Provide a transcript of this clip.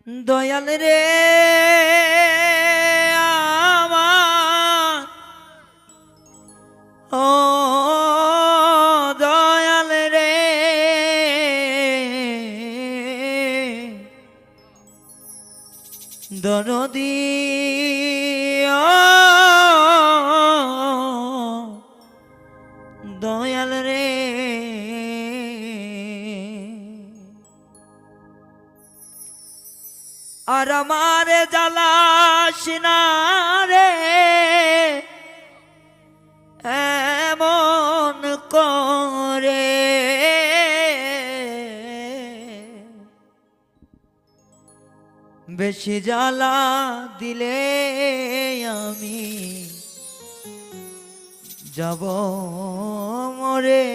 দয়াল রে আমার ও দয়াল রে দরদি দয়াল রে আর আমার জ্বালাস না রে এমন করে বেশি জ্বালা দিলে আমি যাব মরে